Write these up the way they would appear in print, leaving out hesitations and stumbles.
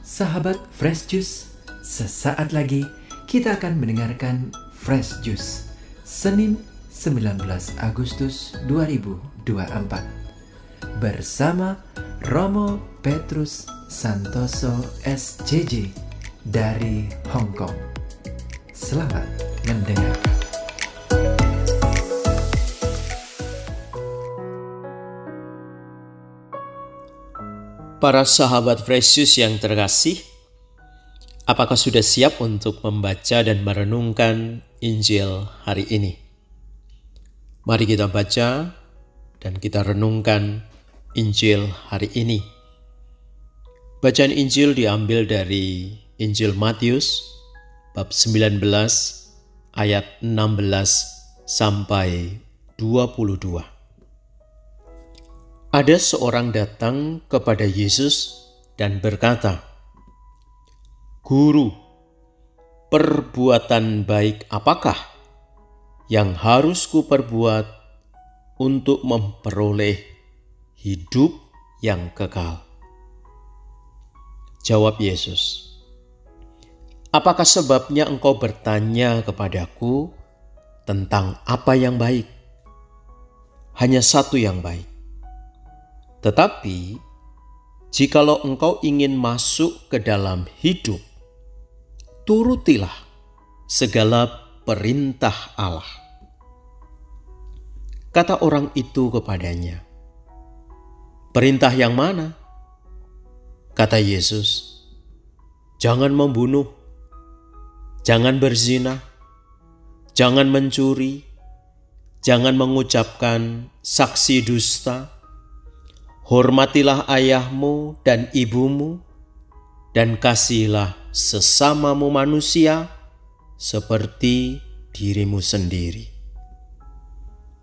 Sahabat Fresh Juice, sesaat lagi kita akan mendengarkan Fresh Juice Senin 19 Agustus 2024 bersama Romo Petrus Santoso SJJ dari Hong Kong. Selamat mendengarkan. Para sahabat Fresh Juice yang terkasih, apakah sudah siap untuk membaca dan merenungkan Injil hari ini? Mari kita baca dan kita renungkan Injil hari ini. Bacaan Injil diambil dari Injil Matius bab 19 ayat 16 sampai 22. Ada seorang datang kepada Yesus dan berkata, "Guru, perbuatan baik apakah yang harus kuperbuat untuk memperoleh hidup yang kekal?" Jawab Yesus, "Apakah sebabnya engkau bertanya kepadaku tentang apa yang baik? Hanya satu yang baik. Tetapi, jikalau engkau ingin masuk ke dalam hidup, turutilah segala perintah Allah." Kata orang itu kepadanya, "Perintah yang mana?" Kata Yesus, "Jangan membunuh, jangan berzina, jangan mencuri, jangan mengucapkan saksi dusta, hormatilah ayahmu dan ibumu, dan kasihilah sesamamu manusia seperti dirimu sendiri."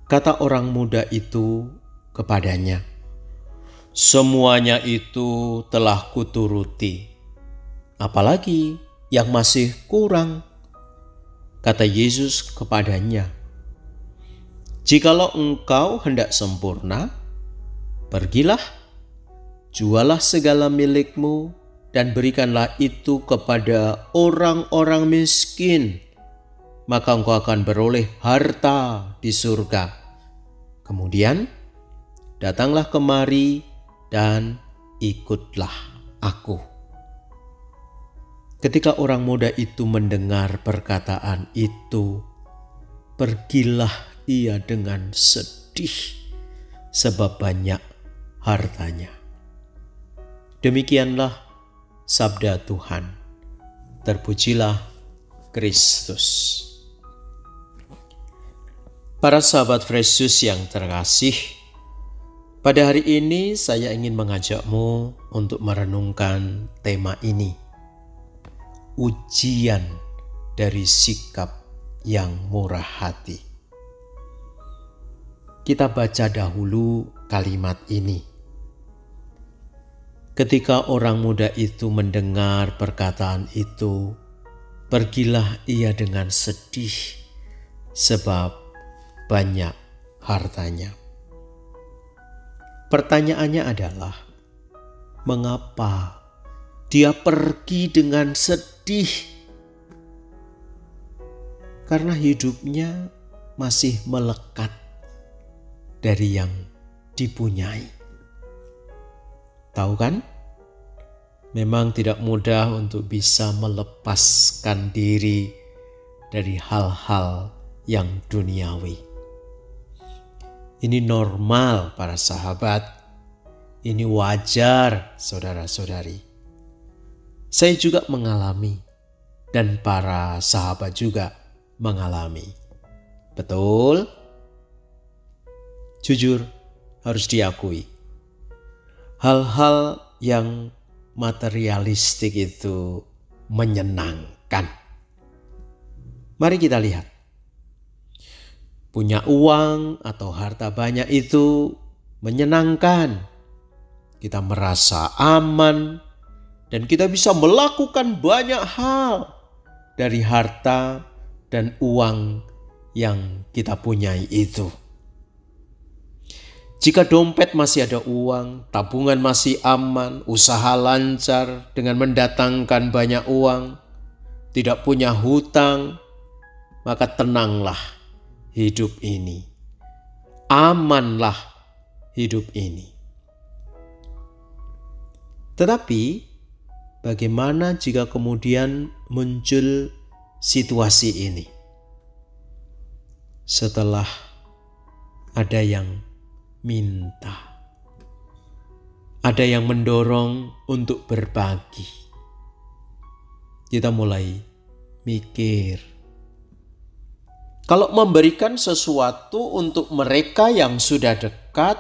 Kata orang muda itu kepadanya, "Semuanya itu telah kuturuti. Apalagi yang masih kurang?" Kata Yesus kepadanya, "Jikalau engkau hendak sempurna, pergilah, jualah segala milikmu dan berikanlah itu kepada orang-orang miskin, maka engkau akan beroleh harta di surga. Kemudian datanglah kemari dan ikutlah aku." Ketika orang muda itu mendengar perkataan itu, pergilah ia dengan sedih sebab banyak hartanya. Demikianlah sabda Tuhan. Terpujilah Kristus. Para sahabat Fresh Juice yang terkasih, pada hari ini saya ingin mengajakmu untuk merenungkan tema ini. Ujian dari sikap yang murah hati. Kita baca dahulu kalimat ini. Ketika orang muda itu mendengar perkataan itu, pergilah ia dengan sedih sebab banyak hartanya. Pertanyaannya adalah, mengapa dia pergi dengan sedih? Karena hidupnya masih melekat dari yang dipunyai. Tahu kan? Memang tidak mudah untuk bisa melepaskan diri dari hal-hal yang duniawi. Ini normal para sahabat. Ini wajar saudara-saudari. Saya juga mengalami dan para sahabat juga mengalami. Betul? Jujur harus diakui. Hal-hal yang materialistik itu menyenangkan. Mari kita lihat. Punya uang atau harta banyak itu menyenangkan. Kita merasa aman dan kita bisa melakukan banyak hal dari harta dan uang yang kita punyai itu. Jika dompet masih ada uang, tabungan masih aman, usaha lancar dengan mendatangkan banyak uang, tidak punya hutang, maka tenanglah hidup ini. Amanlah hidup ini. Tetapi bagaimana jika kemudian muncul situasi ini? Setelah ada yang minta, ada yang mendorong untuk berbagi, kita mulai mikir, kalau memberikan sesuatu untuk mereka yang sudah dekat,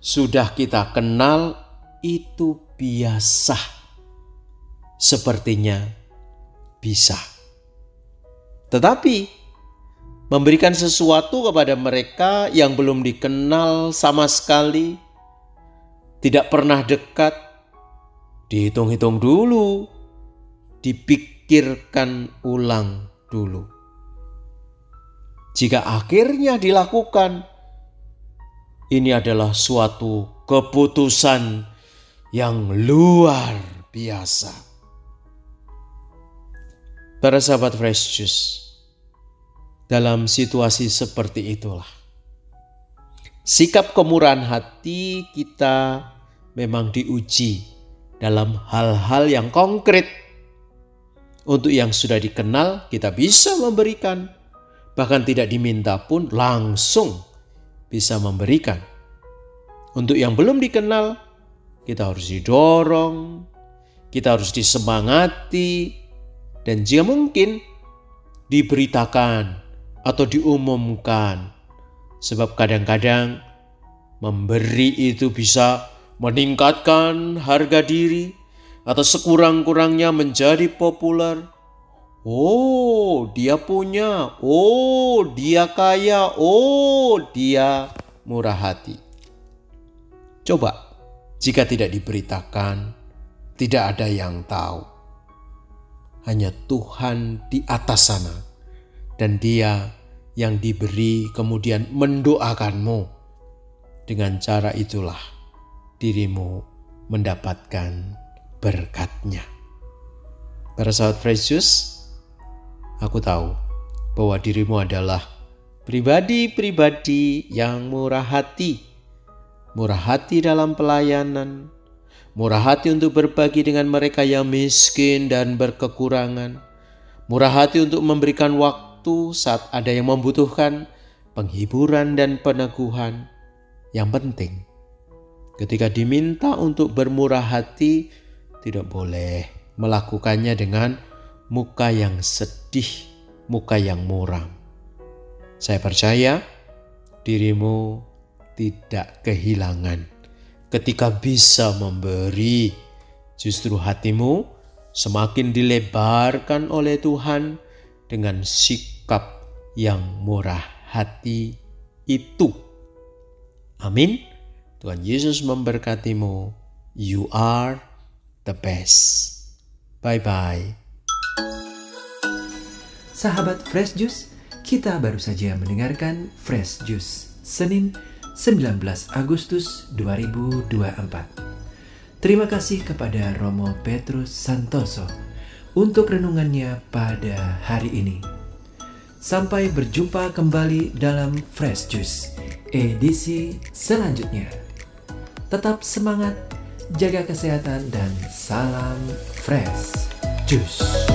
sudah kita kenal, itu biasa. Sepertinya bisa. Tetapi memberikan sesuatu kepada mereka yang belum dikenal sama sekali, tidak pernah dekat, dihitung-hitung dulu, dipikirkan ulang dulu. Jika akhirnya dilakukan, ini adalah suatu keputusan yang luar biasa. Para sahabat Fresh Juice, dalam situasi seperti itulah sikap kemurahan hati kita memang diuji dalam hal-hal yang konkret. Untuk yang sudah dikenal kita bisa memberikan, bahkan tidak diminta pun langsung bisa memberikan. Untuk yang belum dikenal kita harus didorong, kita harus disemangati, dan jika mungkin diberitakan atau diumumkan. Sebab kadang-kadang memberi itu bisa meningkatkan harga diri atau sekurang-kurangnya menjadi populer. Oh, dia punya. Oh, dia kaya. Oh, dia murah hati. Coba, jika tidak diberitakan, tidak ada yang tahu. Hanya Tuhan di atas sana. Dan Dia yang diberi kemudian mendoakanmu. Dengan cara itulah dirimu mendapatkan berkat-Nya. Para sahabat Fresh Juice, aku tahu bahwa dirimu adalah pribadi-pribadi yang murah hati. Murah hati dalam pelayanan, murah hati untuk berbagi dengan mereka yang miskin dan berkekurangan, murah hati untuk memberikan waktu saat ada yang membutuhkan penghiburan dan peneguhan. Yang penting, ketika diminta untuk bermurah hati, tidak boleh melakukannya dengan muka yang sedih, muka yang muram. Saya percaya dirimu tidak kehilangan ketika bisa memberi. Justru hatimu semakin dilebarkan oleh Tuhan dengan sikap yang murah hati itu. Amin. Tuhan Yesus memberkatimu. You are the best. Bye-bye. Sahabat Fresh Juice, kita baru saja mendengarkan Fresh Juice Senin 19 Agustus 2024. Terima kasih kepada Romo Petrus Santoso untuk renungannya pada hari ini. Sampai berjumpa kembali dalam Fresh Juice edisi selanjutnya. Tetap semangat, jaga kesehatan, dan salam Fresh Juice.